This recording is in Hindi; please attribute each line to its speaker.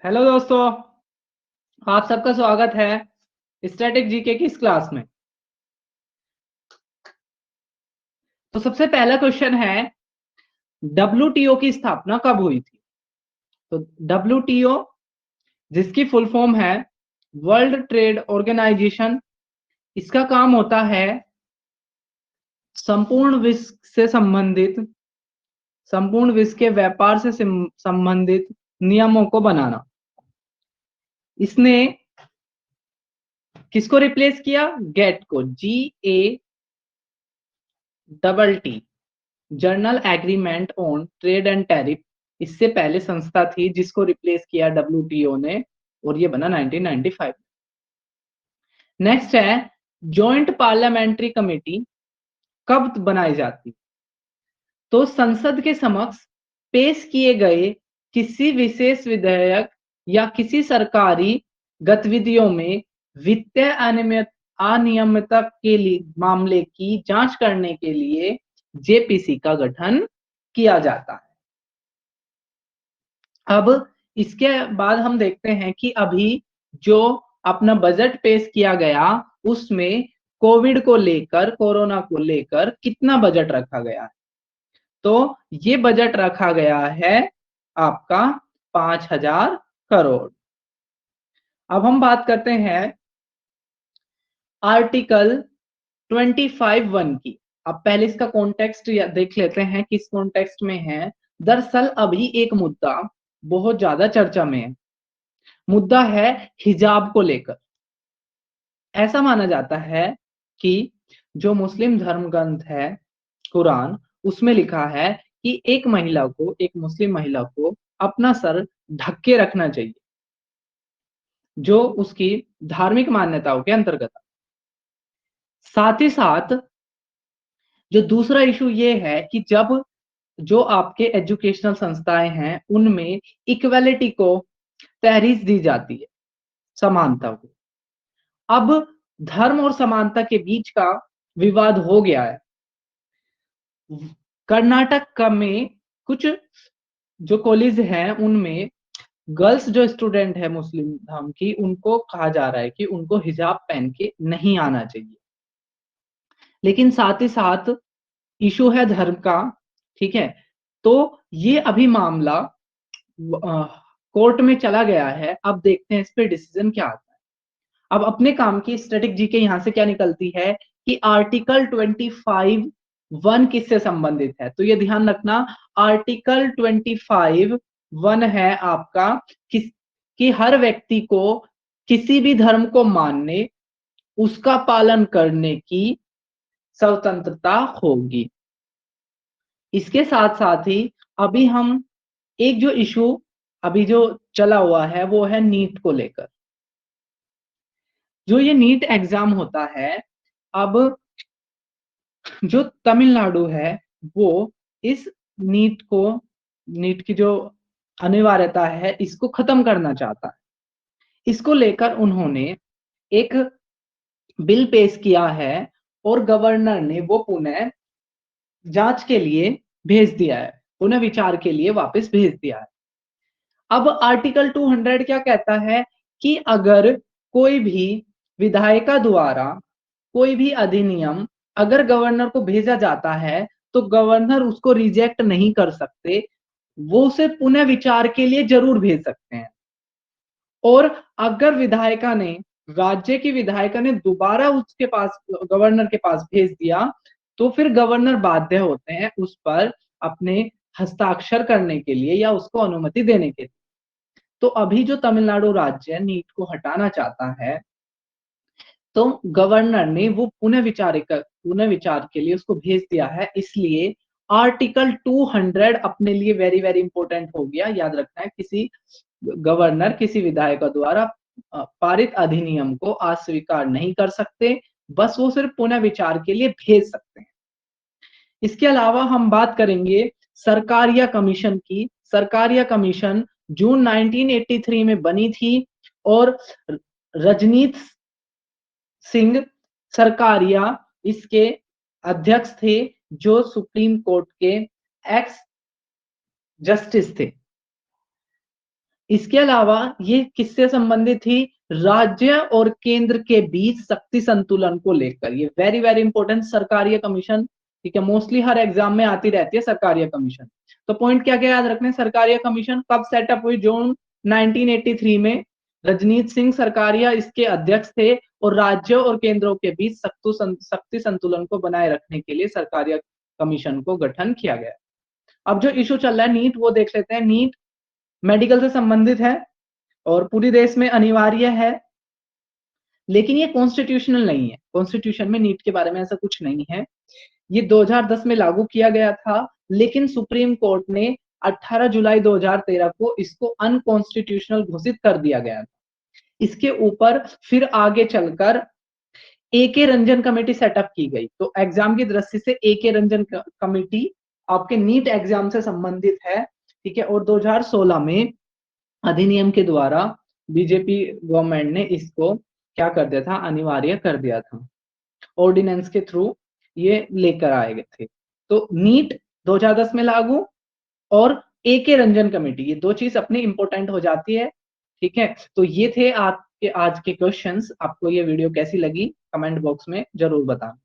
Speaker 1: हेलो दोस्तों, आप सबका स्वागत है स्टैटिक जीके की इस क्लास में। तो सबसे पहला क्वेश्चन है, डब्ल्यूटीओ की स्थापना कब हुई थी? तो डब्ल्यूटीओ, जिसकी फुल फॉर्म है वर्ल्ड ट्रेड ऑर्गेनाइजेशन, इसका काम होता है संपूर्ण विश्व के व्यापार से संबंधित नियमों को बनाना। इसने किसको रिप्लेस किया? गेट को, GATT, journal agreement on trade and tariff. इससे पहले संस्था थी जिसको रिप्लेस किया डब्ल्यूटीओ ने, और ये बना 1995। नेक्स्ट है, जॉइंट पार्लियामेंट्री कमेटी कब बनाई जाती? तो संसद के समक्ष पेश किए गए किसी विशेष विधेयक या किसी सरकारी गतिविधियों में वित्तीय अनियमितता के लिए मामले की जांच करने के लिए जेपीसी का गठन किया जाता है। अब इसके बाद हम देखते हैं कि अभी जो अपना बजट पेश किया गया उसमें कोरोना को लेकर कितना बजट रखा गया है? तो ये बजट रखा गया है आपका 5,000 करोड़। अब हम बात करते हैं आर्टिकल 25(1) की। अब पहले इसका कॉन्टेक्स्ट देख लेते हैं, किस कॉन्टेक्स्ट में है। दरअसल अभी एक मुद्दा बहुत ज्यादा चर्चा में है, मुद्दा है हिजाब को लेकर। ऐसा माना जाता है कि जो मुस्लिम धर्म ग्रंथ है कुरान, उसमें लिखा है कि एक मुस्लिम महिला को अपना सर ढक के रखना चाहिए, जो उसकी धार्मिक मान्यताओं के अंतर्गत। साथ ही साथ जो दूसरा इशू ये है कि जब जो आपके एजुकेशनल संस्थाएं हैं उनमें इक्वलिटी को तहरीर दी जाती है, समानता को। अब धर्म और समानता के बीच का विवाद हो गया है। कर्नाटक में कुछ जो कॉलेज हैं उनमें गर्ल्स जो स्टूडेंट है मुस्लिम धर्म की, उनको कहा जा रहा है कि उनको हिजाब पहन के नहीं आना चाहिए। लेकिन साथ ही साथ इशू है धर्म का, ठीक है। तो ये अभी मामला कोर्ट में चला गया है। अब देखते हैं इस पे डिसीजन क्या आता है। अब अपने काम की स्टैटिक जीके यहां से क्या निकलती है कि आर्टिकल 25(1) किससे संबंधित है? तो ये ध्यान रखना, आर्टिकल 25(1) है आपका कि हर व्यक्ति को किसी भी धर्म को मानने, उसका पालन करने की स्वतंत्रता होगी। इसके साथ साथ ही अभी हम एक जो इशू अभी जो चला हुआ है वो है नीट को लेकर। जो ये नीट एग्जाम होता है, अब जो तमिलनाडु है वो इस नीट की जो अनिवार्यता है इसको खत्म करना चाहता है। इसको लेकर उन्होंने एक बिल पेश किया है और गवर्नर ने वो पुनः जांच के लिए भेज दिया है, पुनः विचार के लिए वापस भेज दिया है। अब आर्टिकल 200 क्या कहता है कि अगर कोई भी विधायिका द्वारा कोई भी अधिनियम अगर गवर्नर को भेजा जाता है तो गवर्नर उसको रिजेक्ट नहीं कर सकते, वो उसे पुनः विचार के लिए जरूर भेज सकते हैं। और अगर राज्य की विधायिका ने दोबारा उसके पास गवर्नर के पास भेज दिया तो फिर गवर्नर बाध्य होते हैं उस पर अपने हस्ताक्षर करने के लिए या उसको अनुमति देने के लिए। तो अभी जो तमिलनाडु राज्य नीट को हटाना चाहता है, तो गवर्नर ने वो पुनः विचार के लिए उसको भेज दिया है। इसलिए आर्टिकल 200 अपने लिए वेरी वेरी इंपॉर्टेंट हो गया। याद रखना है, किसी गवर्नर किसी विधायक द्वारा पारित अधिनियम को अस्वीकार नहीं कर सकते, बस वो सिर्फ पुनः विचार के लिए भेज सकते हैं। इसके अलावा हम बात करेंगे सरकारिया कमीशन की। सरकारिया कमीशन जून 1983 में बनी थी और रजनीत सिंह सरकारिया इसके अध्यक्ष थे, जो सुप्रीम कोर्ट के एक्स जस्टिस थे। इसके अलावा ये किससे संबंधित थी? राज्य और केंद्र के बीच शक्ति संतुलन को लेकर। ये वेरी वेरी इंपॉर्टेंट सरकारीय कमीशन, ठीक है, मोस्टली हर एग्जाम में आती रहती है सरकारीय कमीशन। तो पॉइंट क्या क्या याद रखने? सरकारीय कमीशन कब सेटअप हुई? जून 1983 में। रजनीत सिंह सरकारिया इसके अध्यक्ष थे और राज्यों और केंद्रों के बीच शक्ति संतुलन को बनाए रखने के लिए सरकारीय कमीशन को गठन किया गया। अब जो इशू चल रहा है नीट, वो देख लेते हैं। नीट मेडिकल से संबंधित है और पूरी देश में अनिवार्य है, लेकिन ये कॉन्स्टिट्यूशनल नहीं है। कॉन्स्टिट्यूशन में नीट के बारे में ऐसा कुछ नहीं है। ये 2010 में लागू किया गया था, लेकिन सुप्रीम कोर्ट ने 18 जुलाई 2013 को इसको अनकॉन्स्टिट्यूशनल घोषित कर दिया गया था। इसके ऊपर फिर आगे चलकर ए.के. रंजन कमेटी सेटअप की गई। तो एग्जाम की दृष्टि से ए.के. रंजन कमेटी आपके नीट एग्जाम से संबंधित है, ठीक है। और 2016 में अधिनियम के द्वारा बीजेपी गवर्नमेंट ने इसको क्या कर दिया था? अनिवार्य कर दिया था। ऑर्डिनेंस के थ्रू ये लेकर आए गए थे। तो नीट 2010 में लागू और ए.के. रंजन कमेटी, ये दो चीज अपनी इंपॉर्टेंट हो जाती है, ठीक है। तो ये थे आपके आज के क्वेश्चंस। आपको ये वीडियो कैसी लगी कमेंट बॉक्स में जरूर बताना।